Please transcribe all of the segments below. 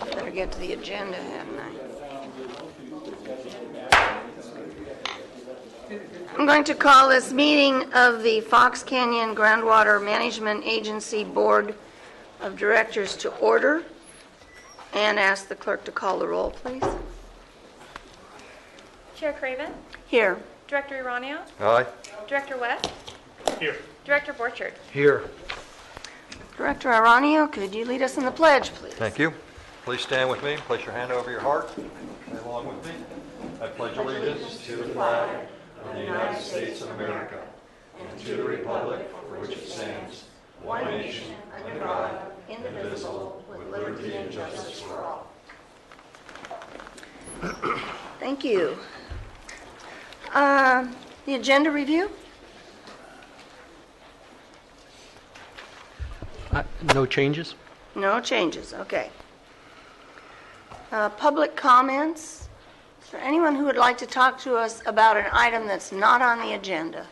Better get to the agenda, hadn't I? I'm going to call this meeting of the Fox Canyon Groundwater Management Agency Board of Directors to order and ask the clerk to call the roll, please. Chair Craven? Here. Director Iranio? Aye. Director West? Here. Director Borchard? Here. Director Iranio, could you lead us in the pledge, please? Thank you. Please stand with me. Place your hand over your heart. Say along with me. I pledge allegiance to the flag of the United States of America and to the republic for which it stands, one nation, under God, indivisible, with liberty and justice for all. Thank you. The agenda review? No changes? No changes, okay. Public comments. Is there anyone who would like to talk to us about an item that's not on the agenda?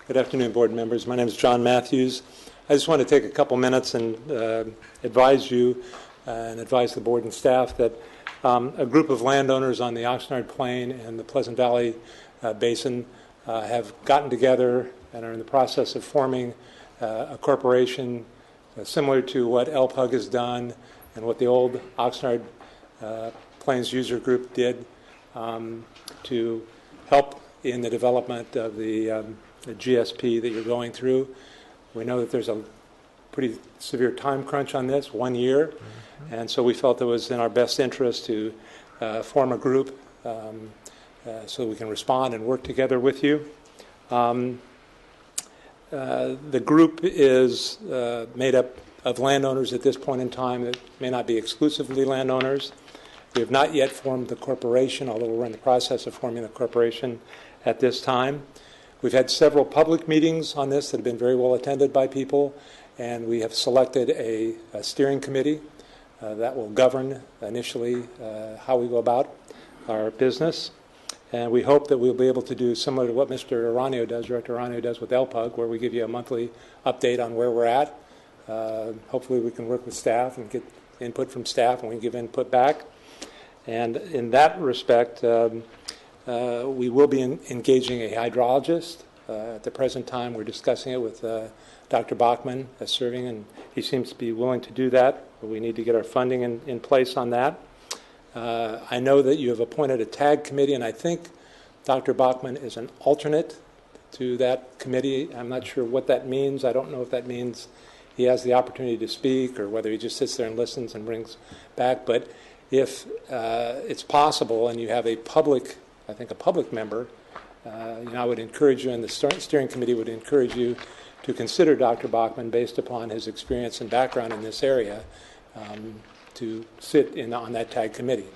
Good afternoon, board members. My name is John Matthews. I just want to take a couple minutes and advise you and advise the board and staff that a group of landowners on the Oxnard Plain and the Pleasant Valley Basin have gotten together and are in the process of forming a corporation similar to what LPUG has done and what the old Oxnard Plains User Group did to help in the development of the GSP that you're going through. We know that there's a pretty severe time crunch on this, 1 year, and so we felt it was in our best interest to form a group so we can respond and work together with you. The group is made up of landowners at this point in time that may not be exclusively landowners. We have not yet formed the corporation, although we're in the process of forming the corporation at this time. We've had several public meetings on this that have been very well attended by people, and we have selected a steering committee that will govern initially how we go about our business. And we hope that we'll be able to do similar to what Mr. Iranio does, Director Iranio does with LPUG, where we give you a monthly update on where we're at. Hopefully we can work with staff and get input from staff, and we can give input back. And in that respect, we will be engaging a hydrologist. At the present time, we're discussing it with Dr. Bachman serving, and he seems to be willing to do that. But we need to get our funding in place on that. I know that you have appointed a TAG committee, and I think Dr. Bachman is an alternate to that committee. I'm not sure what that means. I don't know if that means he has the opportunity to speak or whether he just sits there and listens and brings back. But if it's possible and you have a public member, I would encourage you, and the steering committee would encourage you to consider Dr. Bachman based upon his experience and background in this area to sit on that TAG committee.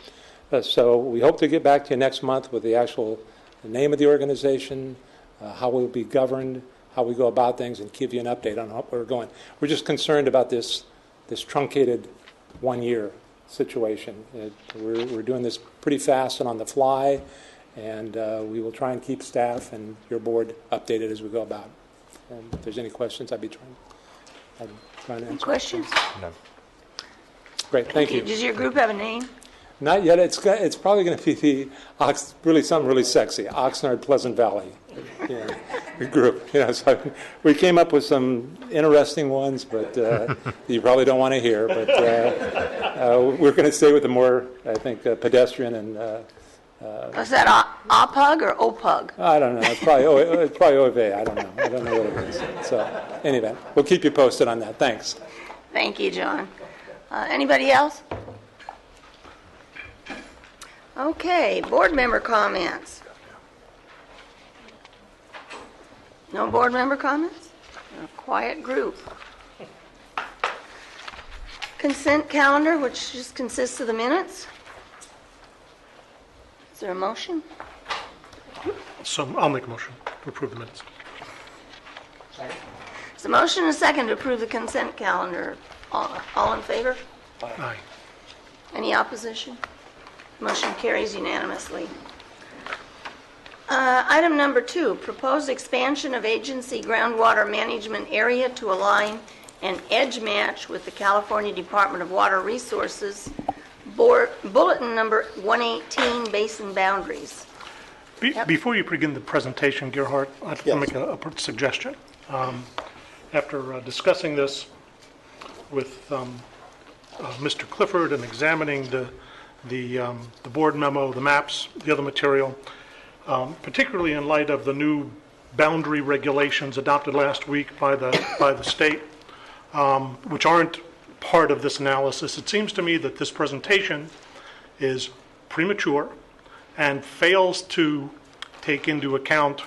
So we hope to get back to you next month with the actual name of the organization, how we'll be governed, how we go about things, and give you an update on how we're going. We're just concerned about this truncated 1 year situation. We're doing this pretty fast and on the fly, and we will try and keep staff and your board updated as we go about. And if there's any questions, I'd trying to answer. Questions? No. Great, thank you. Does your group have a name? Not yet. It's probably going to be something really sexy, Oxnard Pleasant Valley group. So we came up with some interesting ones, but you probably don't want to hear. But we're going to stay with the more, I think, pedestrian and. Is that OPUG or OPUG? I don't know. It's probably OVA. I don't know. I don't know what it is. So anyway, we'll keep you posted on that. Thanks. Thank you, John. Anybody else? Okay, board member comments. No board member comments? A quiet group. Consent calendar, which just consists of the minutes. Is there a motion? So I'll make a motion to approve the minutes. There's a motion and a second to approve the consent calendar. All in favor? Aye. Any opposition? Motion carries unanimously. Item number 2, proposed expansion of agency groundwater management area to align and edge match with the California Department of Water Resources Bulletin number 118, basin boundaries. Before you begin the presentation, Gerhard, I'd like to make a suggestion. After discussing this with Mr. Clifford and examining the board memo, the maps, the other material, particularly in light of the new boundary regulations adopted last week by the state, which aren't part of this analysis, it seems to me that this presentation is premature and fails to take into account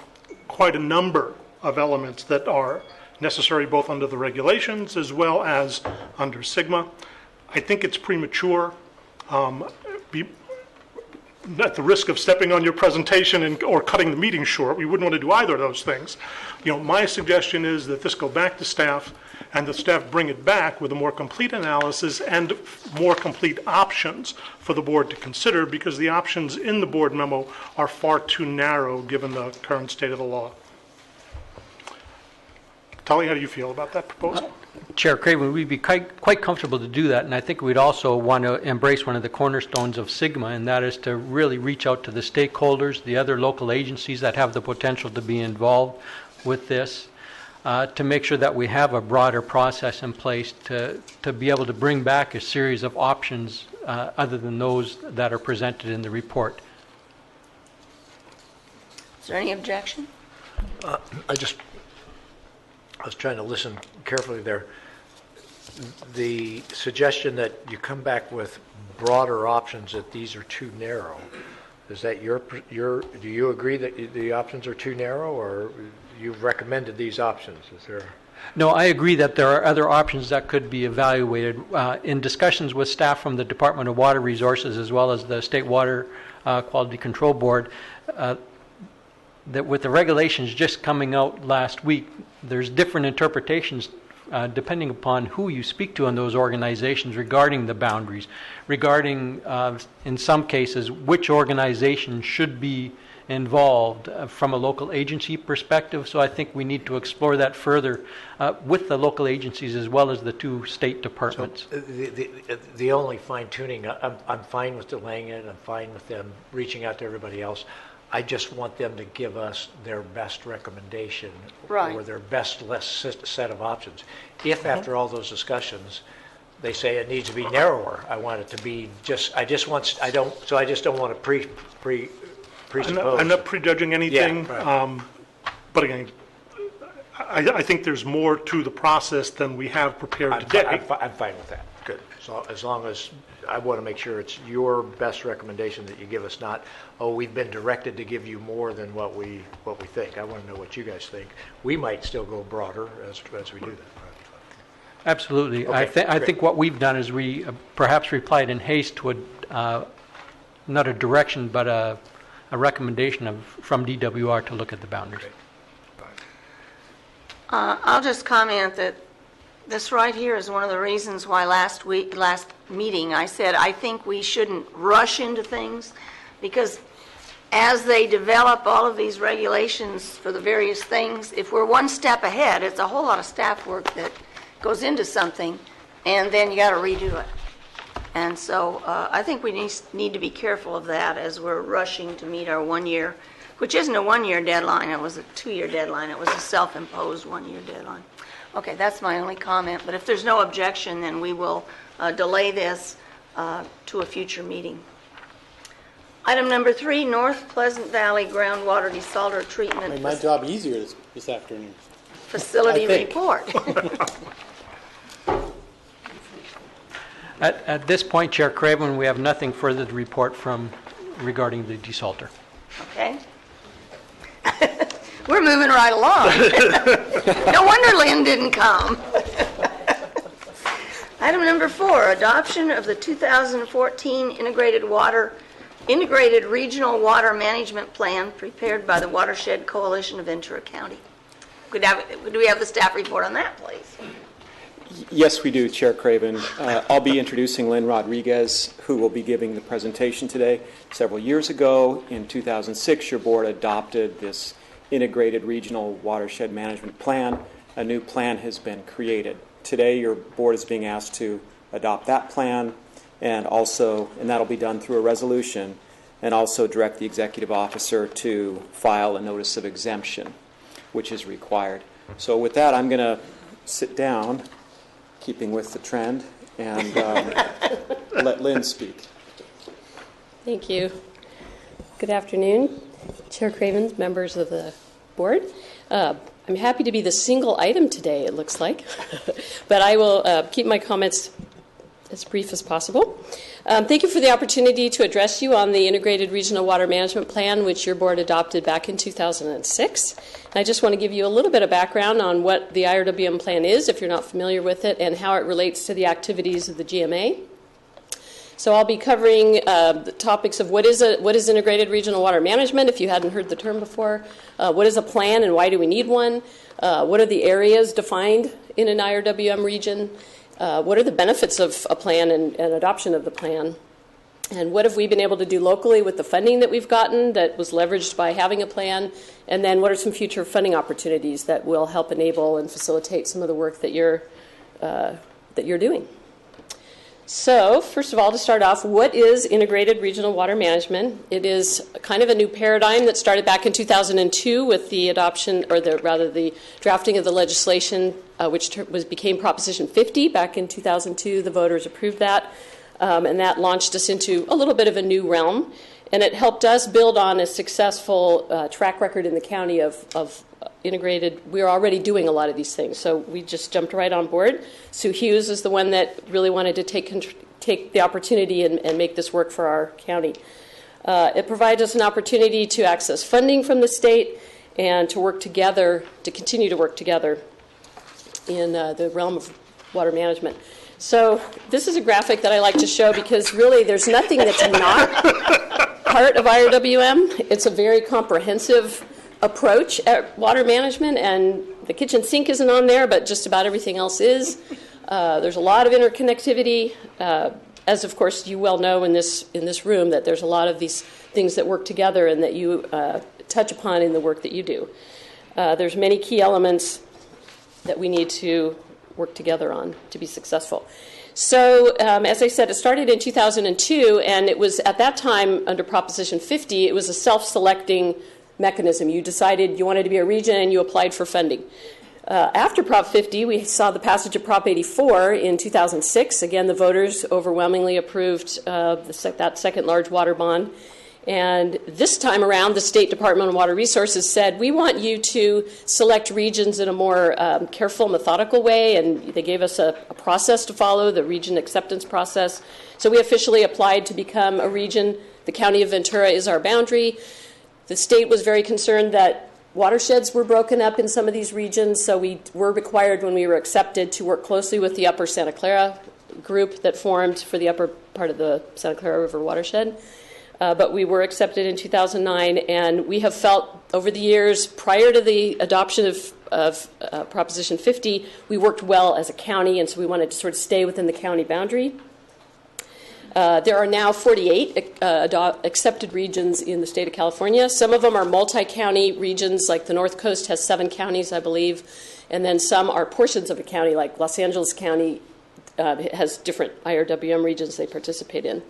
quite a number of elements that are necessary both under the regulations as well as under SGMA. I think it's premature. At the risk of stepping on your presentation or cutting the meeting short, we wouldn't want to do either of those things. My suggestion is that this go back to staff and the staff bring it back with a more complete analysis and more complete options for the board to consider, because the options in the board memo are far too narrow given the current state of the law. Tully, how do you feel about that proposal? Chair Craven, we'd be quite comfortable to do that, and I think we'd also want to embrace one of the cornerstones of SGMA, and that is to really reach out to the stakeholders, the other local agencies that have the potential to be involved with this, to make sure that we have a broader process in place to be able to bring back a series of options other than those that are presented in the report. Is there any objection? I was trying to listen carefully there. The suggestion that you come back with broader options, that these are too narrow, is that do you agree that the options are too narrow, or you've recommended these options? Is there? No, I agree that there are other options that could be evaluated. In discussions with staff from the Department of Water Resources as well as the State Water Quality Control Board, that with the regulations just coming out last week, there's different interpretations depending upon who you speak to in those organizations regarding the boundaries, regarding, in some cases, which organization should be involved from a local agency perspective. So I think we need to explore that further with the local agencies as well as the two state departments. So the only fine-tuning, I'm fine with delaying it, I'm fine with them reaching out to everybody else. I just want them to give us their best recommendation or their best set of options. If after all those discussions they say it needs to be narrower, I want it to be I just don't want to presuppose. I'm not prejudging anything, Yeah, right. But again, I think there's more to the process than we have prepared today. I'm fine with that. Good. So as long as I want to make sure it's your best recommendation that you give us, not, oh, we've been directed to give you more than what we think. I want to know what you guys think. We might still go broader as we do that. Absolutely. Okay, I think what we've done is we perhaps replied in haste to not a direction, but a recommendation from DWR to look at the boundaries. I'll just comment that this right here is one of the reasons why last meeting, I said I think we shouldn't rush into things, because as they develop all of these regulations for the various things, if we're one step ahead, it's a whole lot of staff work that goes into something, and then you got to redo it. And so I think we need to be careful of that as we're rushing to meet our 1 year, which isn't a 1 year deadline, it was a 2-year deadline, it was a self-imposed 1 year deadline. Okay, that's my only comment, but if there's no objection, then we will delay this to a future meeting. Item number 3, North Pleasant Valley Groundwater Desalter Treatment Made my job easier this afternoon. Facility I think. Report. At this point, Chair Craven, we have nothing further to report regarding the desalter. Okay. We're moving right along. No wonder Lynn didn't come. Item number 4, adoption of the 2014 Integrated Regional Water Management Plan prepared by the Watershed Coalition of Ventura County. Do we have the staff report on that, please? Yes, we do, Chair Craven. I'll be introducing Lynn Rodriguez, who will be giving the presentation today. Several years ago, in 2006, your board adopted this integrated regional watershed management plan. A new plan has been created. Today, your board is being asked to adopt that plan, and that'll be done through a resolution, and also direct the executive officer to file a notice of exemption, which is required. So with that, I'm going to sit down, keeping with the trend, and let Lynn speak. Thank you. Good afternoon, Chair Craven, members of the board. I'm happy to be the single item today, it looks like, but I will keep my comments as brief as possible. Thank you for the opportunity to address you on the Integrated Regional Water Management Plan, which your board adopted back in 2006. And I just want to give you a little bit of background on what the IRWM plan is, if you're not familiar with it, and how it relates to the activities of the GMA. So I'll be covering the topics of what is integrated regional water management, if you hadn't heard the term before, what is a plan and why do we need one, what are the areas defined in an IRWM region, what are the benefits of a plan and adoption of the plan, and what have we been able to do locally with the funding that we've gotten that was leveraged by having a plan, and then what are some future funding opportunities that will help enable and facilitate some of the work that you're doing. So, first of all, to start off, what is integrated regional water management? It is kind of a new paradigm that started back in 2002 with the adoption, or the drafting of the legislation, which became Proposition 50 back in 2002. The voters approved that, and that launched us into a little bit of a new realm. And it helped us build on a successful track record in the county of integrated. We're already doing a lot of these things, so we just jumped right on board. Sue Hughes is the one that really wanted to take the opportunity and make this work for our county. It provides us an opportunity to access funding from the state and to work together, to continue to work together in the realm of water management. So this is a graphic that I like to show because really there's nothing that's not part of IRWM. It's a very comprehensive approach at water management, and the kitchen sink isn't on there, but just about everything else is. There's a lot of interconnectivity, as of course you well know in this room, that there's a lot of these things that work together and that you touch upon in the work that you do. There's many key elements that we need to work together on to be successful. So, as I said, it started in 2002, and it was at that time under Proposition 50, it was a self-selecting mechanism. You decided you wanted to be a region and you applied for funding. After Prop 50, we saw the passage of Prop 84 in 2006. Again, the voters overwhelmingly approved that second large water bond. And this time around, the State Department of Water Resources said, we want you to select regions in a more careful, methodical way, and they gave us a process to follow, the region acceptance process. So we officially applied to become a region. The County of Ventura is our boundary. The state was very concerned that watersheds were broken up in some of these regions, so we were required when we were accepted to work closely with the Upper Santa Clara group that formed for the upper part of the Santa Clara River watershed. But we were accepted in 2009, and we have felt over the years, prior to the adoption of Proposition 50, we worked well as a county, and so we wanted to sort of stay within the county boundary. There are now 48 accepted regions in the state of California. Some of them are multi-county regions, like the North Coast has 7 counties, I believe, and then some are portions of a county, like Los Angeles County has different IRWM regions they participate in.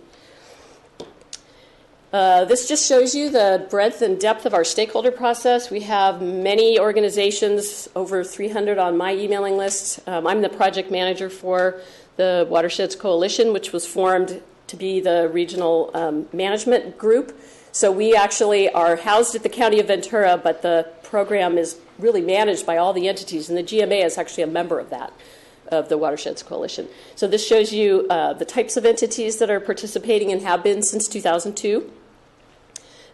This just shows you the breadth and depth of our stakeholder process. We have many organizations, over 300 on my emailing list. I'm the project manager for the Watersheds Coalition, which was formed to be the regional management group. So we actually are housed at the County of Ventura, but the program is really managed by all the entities, and the GMA is actually a member of that, of the Watersheds Coalition. So this shows you the types of entities that are participating and have been since 2002.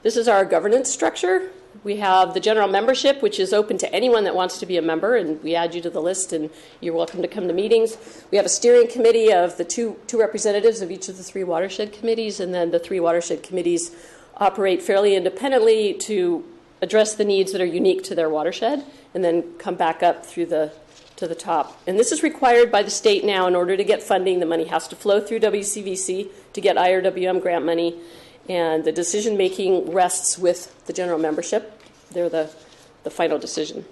This is our governance structure. We have the general membership, which is open to anyone that wants to be a member, and we add you to the list, and you're welcome to come to meetings. We have a steering committee of the two representatives of each of the 3 watershed committees, and then the 3 watershed committees operate fairly independently to address the needs that are unique to their watershed, and then come back up through to to the top. And this is required by the state now. In order to get funding, the money has to flow through WCVC to get IRWM grant money, and the decision-making rests with the general membership. They're the final decision.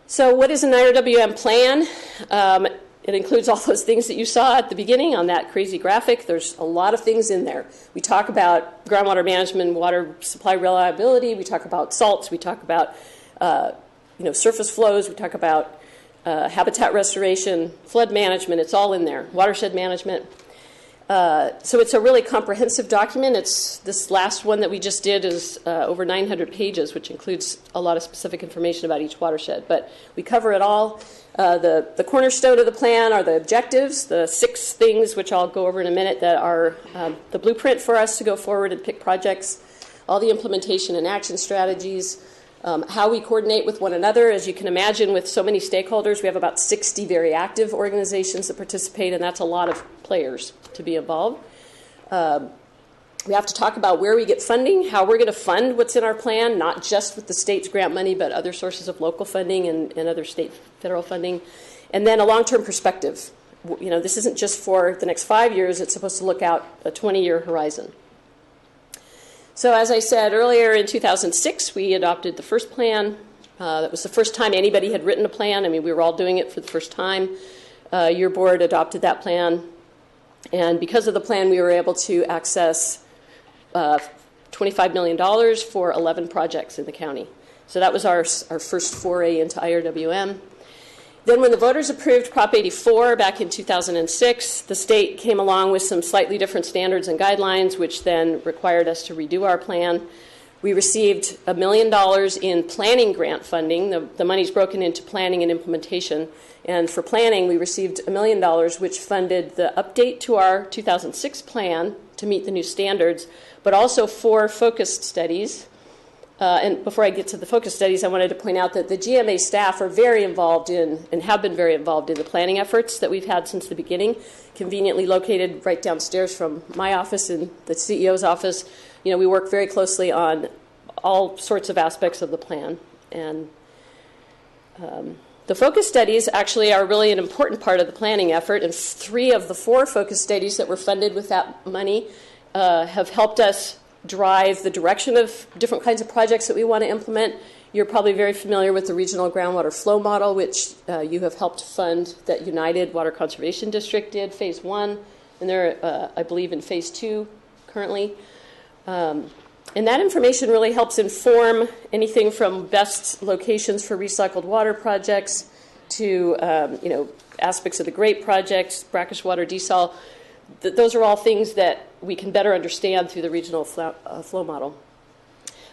So what is an IRWM plan? It includes all those things that you saw at the beginning on that crazy graphic. There's a lot of things in there. We talk about groundwater management, water supply reliability. We talk about salts. We talk about surface flows. We talk about habitat restoration, flood management. It's all in there. Watershed management. So it's a really comprehensive document. This last one that we just did is over 900 pages, which includes a lot of specific information about each watershed. But we cover it all. The cornerstone of the plan are the objectives, the 6 things, which I'll go over in a minute, that are the blueprint for us to go forward and pick projects, all the implementation and action strategies, how we coordinate with one another. As you can imagine, with so many stakeholders, we have about 60 very active organizations that participate, and that's a lot of players to be involved. We have to talk about where we get funding, how we're going to fund what's in our plan, not just with the state's grant money, but other sources of local funding and other state, federal funding. And then a long-term perspective. This isn't just for the next 5 years. It's supposed to look out a 20-year horizon. So as I said earlier, in 2006, we adopted the first plan. That was the first time anybody had written a plan. I mean, we were all doing it for the first time. Your board adopted that plan. And because of the plan, we were able to access $25 million for 11 projects in the county. So that was our first foray into IRWM. Then when the voters approved Prop 84 back in 2006, the state came along with some slightly different standards and guidelines, which then required us to redo our plan. We received $1 million in planning grant funding. The money's broken into planning and implementation. And for planning, we received $1 million, which funded the update to our 2006 plan to meet the new standards, but also 4 focused studies. And before I get to the focus studies, I wanted to point out that the GMA staff are very involved in, and have been very involved in, the planning efforts that we've had since the beginning, conveniently located right downstairs from my office and the CEO's office. We work very closely on all sorts of aspects of the plan. And the focus studies actually are really an important part of the planning effort, and 3 of the 4 focus studies that were funded with that money have helped us drive the direction of different kinds of projects that we want to implement. You're probably very familiar with the regional groundwater flow model, which you have helped fund, that United Water Conservation District did, Phase 1, and they're, I believe, in Phase 2 currently. And that information really helps inform anything from best locations for recycled water projects to aspects of the GRAPE project, brackish water desal. Those are all things that we can better understand through the regional flow model.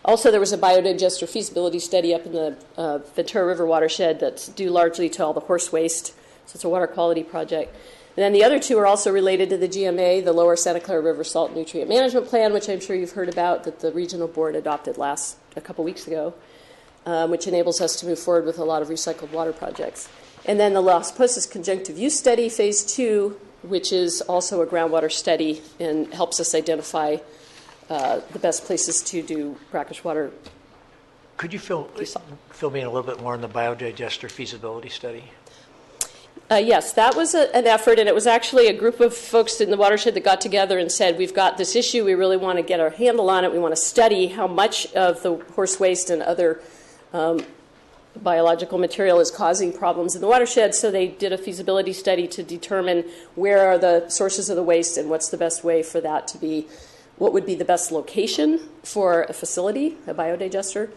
Also, there was a biodigester feasibility study up in the Ventura River watershed that's due largely to all the horse waste, so it's a water quality project. And then the other 2 are also related to the GMA, the Lower Santa Clara River Salt Nutrient Management Plan, which I'm sure you've heard about, that the regional board adopted a couple weeks ago, which enables us to move forward with a lot of recycled water projects. And then the Las Posas Conjunctive Use Study, Phase 2, which is also a groundwater study and helps us identify the best places to do brackish water. Could you fill me in a little bit more on the biodigester feasibility study? Yes, that was an effort, and it was actually a group of folks in the watershed that got together and said, we've got this issue, we really want to get our handle on it, we want to study how much of the horse waste and other biological material is causing problems in the watershed. So they did a feasibility study to determine where are the sources of the waste and what's the best way for that to be, what would be the best location for a facility, a biodigester.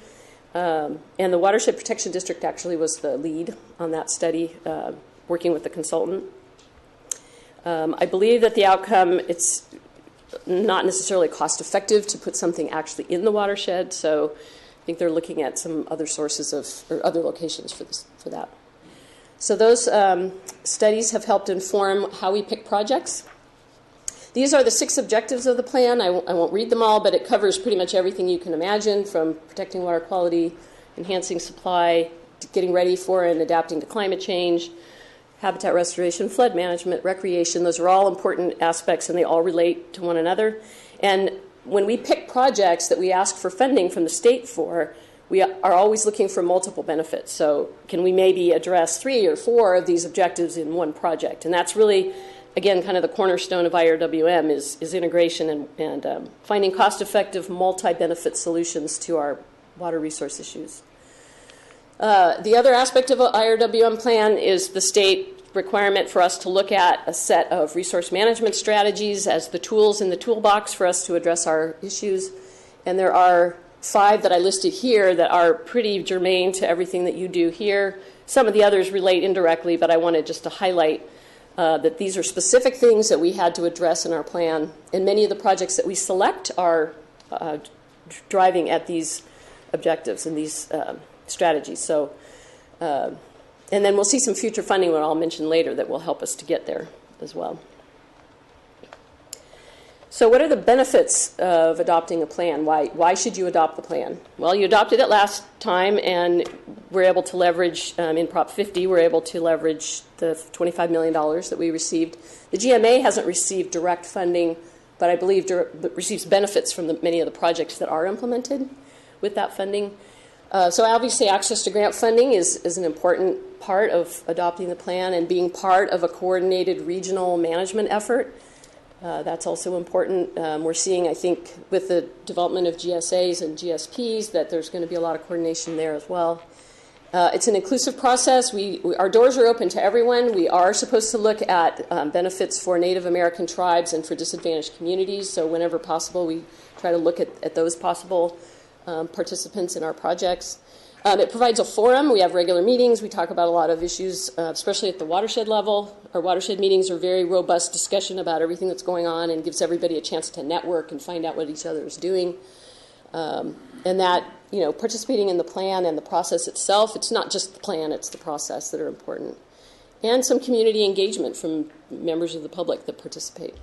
And the Watershed Protection District actually was the lead on that study, working with the consultant. I believe that the outcome, it's not necessarily cost effective to put something actually in the watershed, so I think they're looking at some other sources or other locations for that. So those studies have helped inform how we pick projects. These are the 6 objectives of the plan. I won't read them all, but it covers pretty much everything you can imagine, from protecting water quality, enhancing supply, getting ready for and adapting to climate change, habitat restoration, flood management, recreation. Those are all important aspects, and they all relate to one another. And when we pick projects that we ask for funding from the state for, we are always looking for multiple benefits. So can we maybe address 3 or 4 of these objectives in one project? And that's really, again, kind of the cornerstone of IRWM is integration and finding cost-effective multi-benefit solutions to our water resource issues. The other aspect of an IRWM plan is the state requirement for us to look at a set of resource management strategies as the tools in the toolbox for us to address our issues. And there are 5 that I listed here that are pretty germane to everything that you do here. Some of the others relate indirectly, but I wanted just to highlight that these are specific things that we had to address in our plan. And many of the projects that we select are driving at these objectives and these strategies. So, and then we'll see some future funding that I'll mention later that will help us to get there as well. So what are the benefits of adopting a plan? Why should you adopt the plan? Well, you adopted it last time, and we're able to leverage, in Prop 50, we're able to leverage the $25 million that we received. The GMA hasn't received direct funding, but I believe receives benefits from many of the projects that are implemented with that funding. So obviously access to grant funding is an important part of adopting the plan, and being part of a coordinated regional management effort. That's also important. We're seeing, I think, with the development of GSAs and GSPs, that there's going to be a lot of coordination there as well. It's an inclusive process. Our doors are open to everyone. We are supposed to look at benefits for Native American tribes and for disadvantaged communities. So whenever possible, we try to look at those possible participants in our projects. It provides a forum. We have regular meetings. We talk about a lot of issues, especially at the watershed level. Our watershed meetings are very robust discussion about everything that's going on and gives everybody a chance to network and find out what each other is doing. And that, participating in the plan and the process itself, it's not just the plan, it's the process that are important. And some community engagement from members of the public that participate.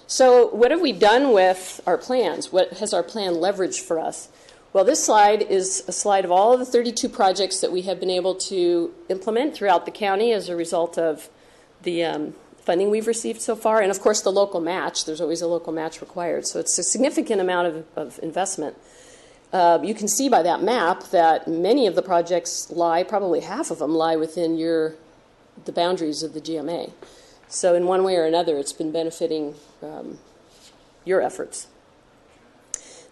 So what have we done with our plans? What has our plan leveraged for us? Well, this slide is a slide of all of the 32 projects that we have been able to implement throughout the county as a result of the funding we've received so far. And, of course, the local match. There's always a local match required. So it's a significant amount of investment. You can see by that map that many of the projects probably half of them lie within the boundaries of the GMA. So in one way or another, it's been benefiting your efforts.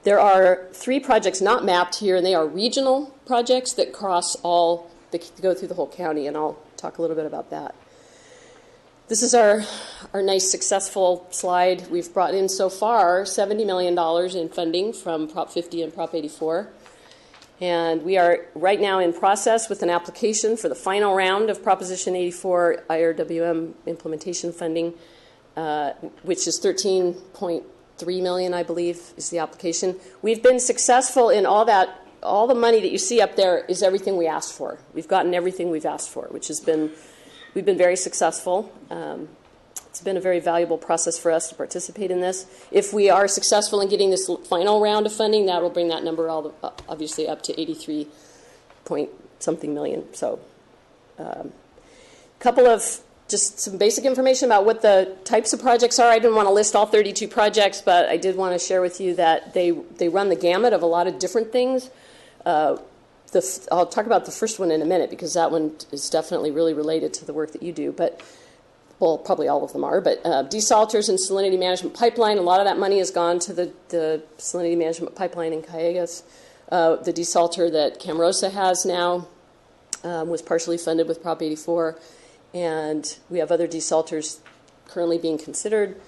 There are 3 projects not mapped here, and they are regional projects that go through the whole county, and I'll talk a little bit about that. This is our nice successful slide. We've brought in so far $70 million in funding from Prop 50 and Prop 84. And we are right now in process with an application for the final round of Proposition 84 IRWM implementation funding, which is $13.3 million, I believe, is the application. We've been successful in all that. All the money that you see up there is everything we asked for. We've gotten everything we've asked for, we've been very successful. It's been a very valuable process for us to participate in this. If we are successful in getting this final round of funding, that will bring that number obviously up to 83 point something million. So couple of just some basic information about what the types of projects are. I didn't want to list all 32 projects, but I did want to share with you that they run the gamut of a lot of different things. I'll talk about the first one in a minute because that one is definitely really related to the work that you do. But well, probably all of them are, but desalters and salinity management pipeline, a lot of that money has gone to the salinity management pipeline in Callejas. The desalter that Camarosa has now was partially funded with Prop 84, and we have other desalters currently being considered.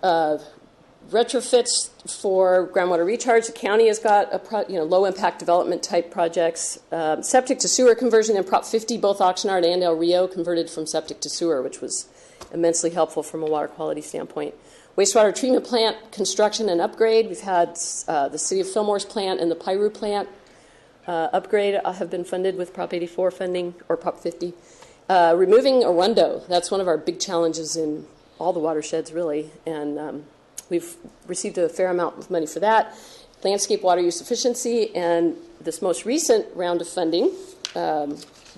Retrofits for groundwater recharge, the county has got low-impact development type projects. Septic to sewer conversion in Prop 50, both Oxnard and El Rio converted from septic to sewer, which was immensely helpful from a water quality standpoint. Wastewater treatment plant construction and upgrade. We've had the City of Fillmore's plant and the Piru plant upgrade have been funded with Prop 84 funding, or Prop 50. Removing Arundo, that's one of our big challenges in all the watersheds, really, and we've received a fair amount of money for that. Landscape water use efficiency, and this most recent round of funding,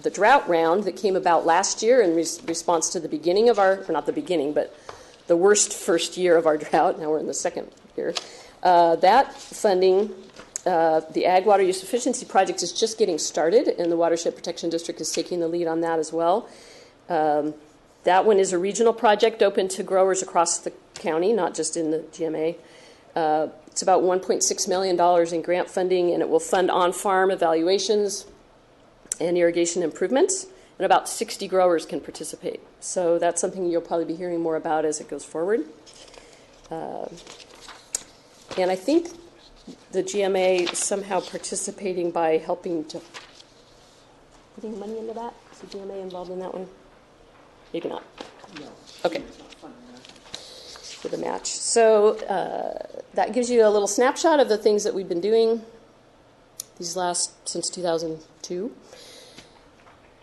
the drought round that came about last year in response to the beginning of not the beginning, but the worst first year of our drought. Now we're in the second year. That funding The Ag Water Use Efficiency Project is just getting started, and the Watershed Protection District is taking the lead on that as well. That one is a regional project open to growers across the county, not just in the GMA. It's about $1.6 million in grant funding, and it will fund on-farm evaluations and irrigation improvements, and about 60 growers can participate. So that's something you'll probably be hearing more about as it goes forward. And I think the GMA is somehow participating by helping to putting money into that. Is the GMA involved in that one? Maybe not. No. Okay. With a match. So that gives you a little snapshot of the things that we've been doing since 2002.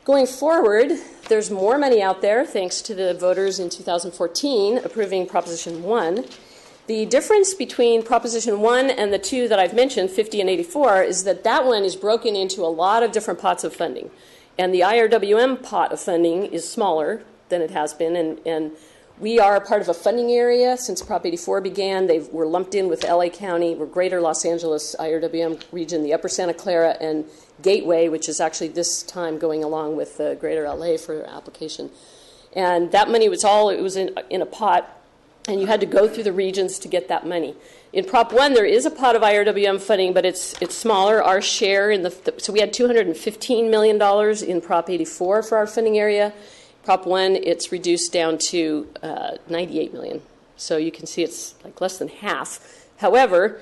Going forward, there's more money out there thanks to the voters in 2014 approving Proposition 1. The difference between Proposition 1 and the two that I've mentioned, 50 and 84, is that that one is broken into a lot of different pots of funding. And the IRWM pot of funding is smaller than it has been. And we are a part of a funding area since Prop 84 began. We're lumped in with LA County, we're Greater Los Angeles IRWM region, the Upper Santa Clara, and Gateway, which is actually this time going along with the Greater LA for application. And that money was in a pot, and you had to go through the regions to get that money. In Prop 1, there is a pot of IRWM funding, but it's smaller. Our share so we had $215 million in Prop 84 for our funding area. Prop 1, it's reduced down to $98 million. So you can see it's like less than half. However,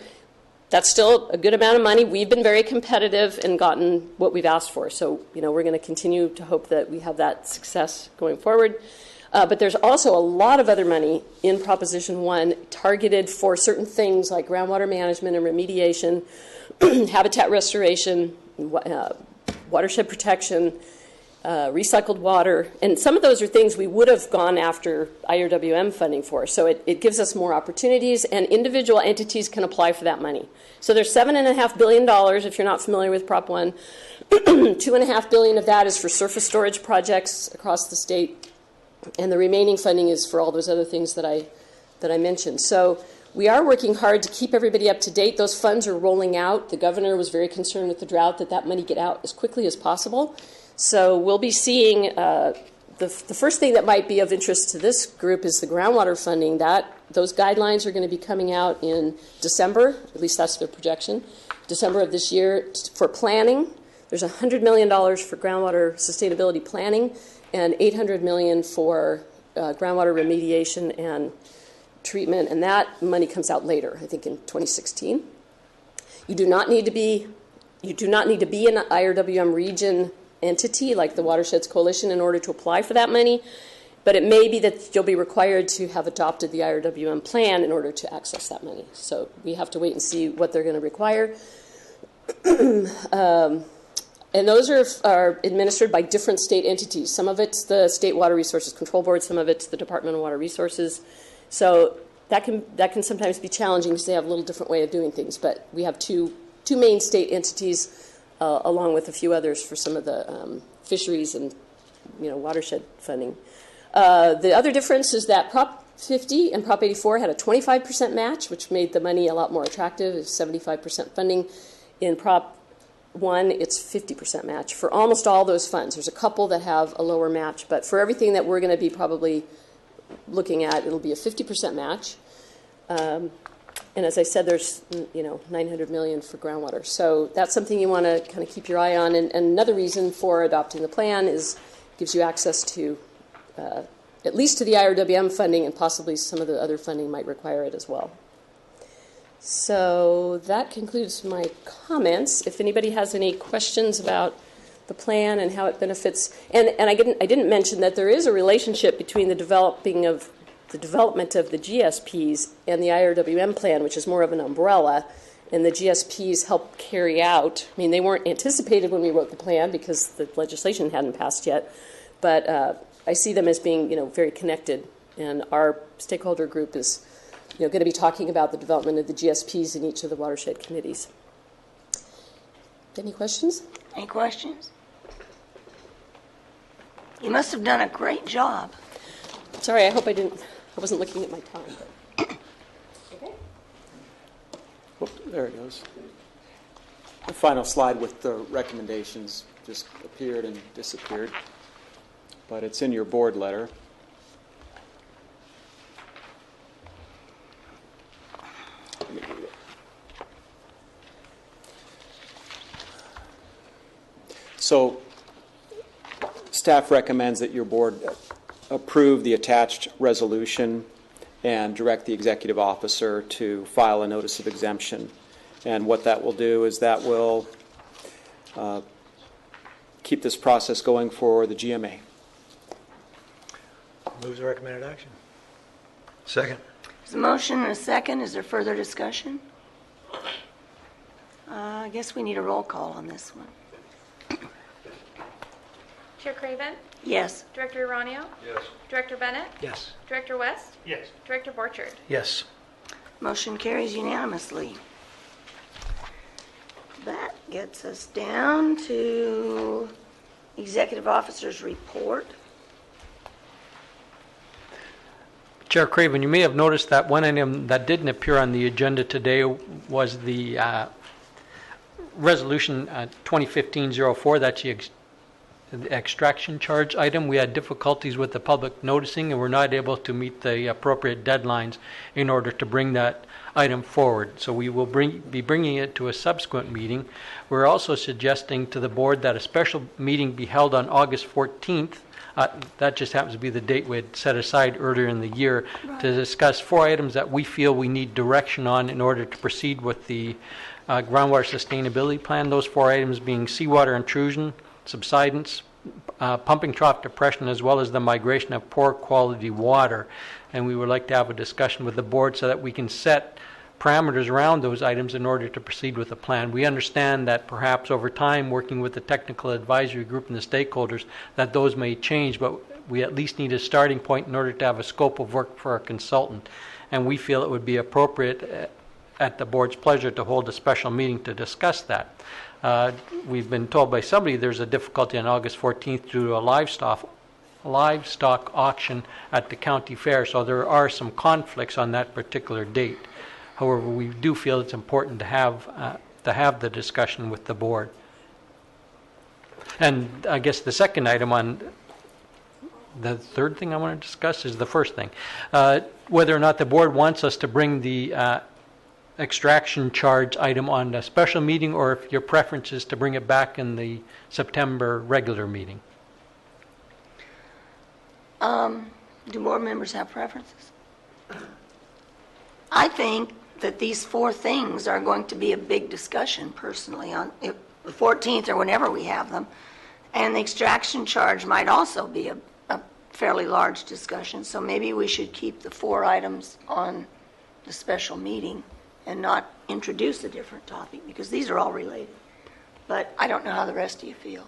that's still a good amount of money. We've been very competitive and gotten what we've asked for. So, we're going to continue to hope that we have that success going forward. But there's also a lot of other money in Proposition 1 targeted for certain things like groundwater management and remediation, habitat restoration, watershed protection, recycled water. And some of those are things we would have gone after IRWM funding for. So it gives us more opportunities, and individual entities can apply for that money. So there's $7.5 billion, if you're not familiar with Prop 1. $2.5 billion of that is for surface storage projects across the state. And the remaining funding is for all those other things that I mentioned. So we are working hard to keep everybody up to date. Those funds are rolling out. The governor was very concerned with the drought that money get out as quickly as possible. So we'll be seeing the first thing that might be of interest to this group is the groundwater funding. Those guidelines are going to be coming out in December. At least that's their projection. December of this year for planning. There's $100 million for groundwater sustainability planning, and $800 million for groundwater remediation and treatment, and that money comes out later, I think in 2016. You do not need to be an IRWM region entity like the Watersheds Coalition in order to apply for that money, but it may be that you'll be required to have adopted the IRWM plan in order to access that money. So we have to wait and see what they're going to require. And those are administered by different state entities. Some of it's the State Water Resources Control Board, some of it's the Department of Water Resources. So that can sometimes be challenging because they have a little different way of doing things. But we have two main state entities, along with a few others for some of the fisheries and watershed funding. The other difference is that Prop 50 and Prop 84 had a 25% match, which made the money a lot more attractive. It's 75% funding. In Prop 1, it's 50% match for almost all those funds. There's a couple that have a lower match, but for everything that we're going to be probably looking at, it'll be a 50% match. And as I said, there's $900 million for groundwater. So that's something you want to kind of keep your eye on. And another reason for adopting the plan is gives you access to at least to the IRWM funding, and possibly some of the other funding might require it as well. So that concludes my comments. If anybody has any questions about the plan and how it benefits, and I didn't mention that there is a relationship between the development of the GSPs and the IRWM plan, which is more of an umbrella, and the GSPs help carry out. I mean, they weren't anticipated when we wrote the plan because the legislation hadn't passed yet, but I see them as being very connected, and our stakeholder group is going to be talking about the development of the GSPs in each of the watershed committees. Any questions? Any questions? You must have done a great job. Sorry, I wasn't looking at my time. Okay. Whoop, there it goes. The final slide with the recommendations just appeared and disappeared, but it's in your board letter. Let me read it. So, staff recommends that your board approve the attached resolution and direct the executive officer to file a notice of exemption. And what that will do is that will keep this process going for the GMA. Move the recommended action. Second. There's a motion and a second. Is there further discussion? I guess we need a roll call on this one. Chair Craven, Yes. Director Iranio, Yes. Director Bennett, Yes. Director West, Yes. Director Borchard. Yes. Motion carries unanimously. That gets us down to Executive Officer's report. Chair Craven, you may have noticed that one item that didn't appear on the agenda today was the Resolution 2015-04. That's the extraction charge item. We had difficulties with the public noticing, and we're not able to meet the appropriate deadlines in order to bring that item forward. So we will be bringing it to a subsequent meeting. We're also suggesting to the board that a special meeting be held on August 14th. That just happens to be the date we had set aside earlier in the year to discuss 4 items that we feel we need direction on in order to proceed with the groundwater sustainability plan. Those 4 items being seawater intrusion, subsidence, pumping trough depression, as well as the migration of poor quality water. And we would like to have a discussion with the board so that we can set parameters around those items in order to proceed with the plan. We understand that perhaps over time, working with the technical advisory group and the stakeholders, that those may change, but we at least need a starting point in order to have a scope of work for our consultant. And we feel it would be appropriate at the board's pleasure to hold a special meeting to discuss that. We've been told by somebody there's a difficulty on August 14th due to a livestock auction at the county fair, so there are some conflicts on that particular date. However, we do feel it's important to have the discussion with the board. And I guess the second item on the third thing I want to discuss is the first thing. Whether or not the board wants us to bring the extraction charge item on a special meeting, or if your preference is to bring it back in the September regular meeting. Do board members have preferences? I think that these 4 things are going to be a big discussion personally on the 14th or whenever we have them. And the extraction charge might also be a fairly large discussion. So maybe we should keep the 4 items on the special meeting and not introduce a different topic, because these are all related. But I don't know how the rest of you feel.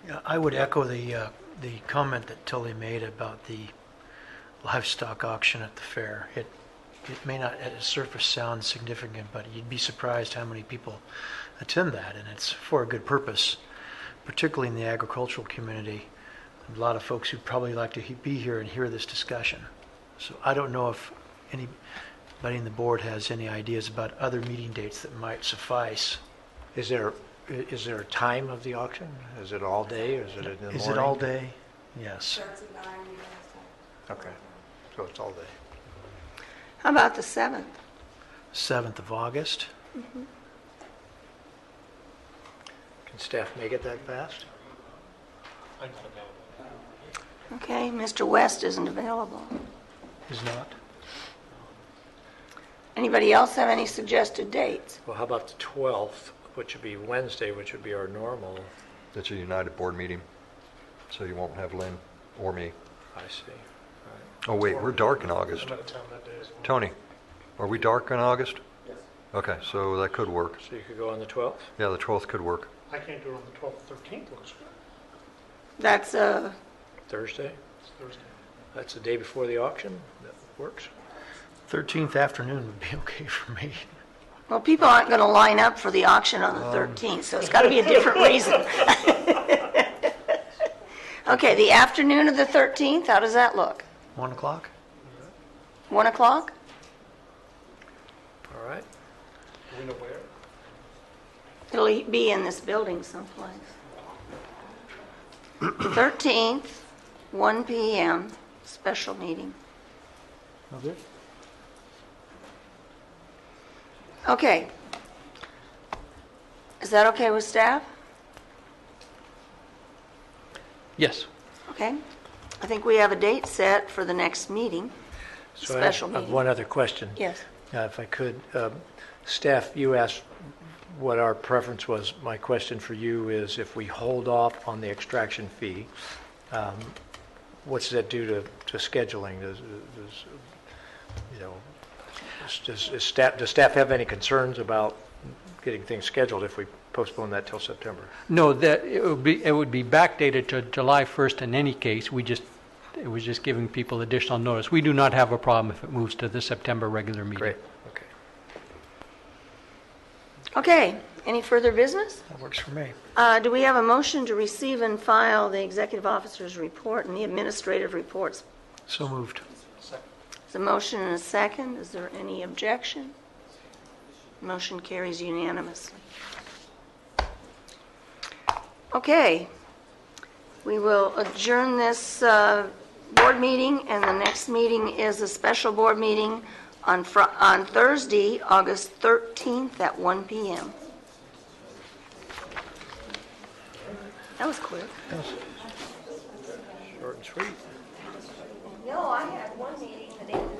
Yeah, I would echo the comment that Tully made about the livestock auction at the fair. It may not at the surface sound significant, but you'd be surprised how many people attend that, and it's for a good purpose, particularly in the agricultural community. A lot of folks who'd probably like to be here and hear this discussion. So I don't know if anybody in the board has any ideas about other meeting dates that might suffice. Is there a time of the auction? Is it all day, or is it in the morning? Is it all day? Yes. Okay, so it's all day. How about the 7th? 7th of August. Can staff make it that fast? Okay, Mr. West isn't available. Is not. Anybody else have any suggested dates? Well, how about the 12th, which would be Wednesday, which would be our normal? It's a united board meeting, so you won't have Lynn or me. I see. Oh, wait, we're dark in August. Tony, are we dark in August? Yes. Okay, so that could work. So you could go on the 12th? Yeah, the 12th could work. I can't do it on the 12th, 13th, looks good. That's Thursday? It's Thursday. That's the day before the auction? That works? 13th afternoon would be okay for me. well, people aren't going to line up for the auction on the 13th, so it's got to be a different reason. Okay, the afternoon of the 13th, how does that look? 1 o'clock? 1 o'clock? All right. we know where? It'll be in this building someplace. 13th, 1 p.m., special meeting. Okay. Okay. Is that okay with staff? Yes. Okay. I think we have a date set for the next meeting, So special I have meeting. one other question. Yes. If I could. Staff, you asked what our preference was. My question for you is if we hold off on the extraction fee, what's that do to scheduling? Does staff have any concerns about getting things scheduled if we postpone that till September? No, that it would be backdated to July 1st in any case. It was just giving people additional notice. We do not have a problem if it moves to the September regular meeting. Great. Okay. Okay. Any further business? That works for me. Do we have a motion to receive and file the executive officer's report and the administrative reports? So moved. There's a motion and a second. Is there any objection? Motion carries unanimously. Okay. We will adjourn this board meeting, and the next meeting is a special board meeting on Thursday, August 13th at 1 p.m. That was quick. Short and sweet. No, I had one meeting the day before.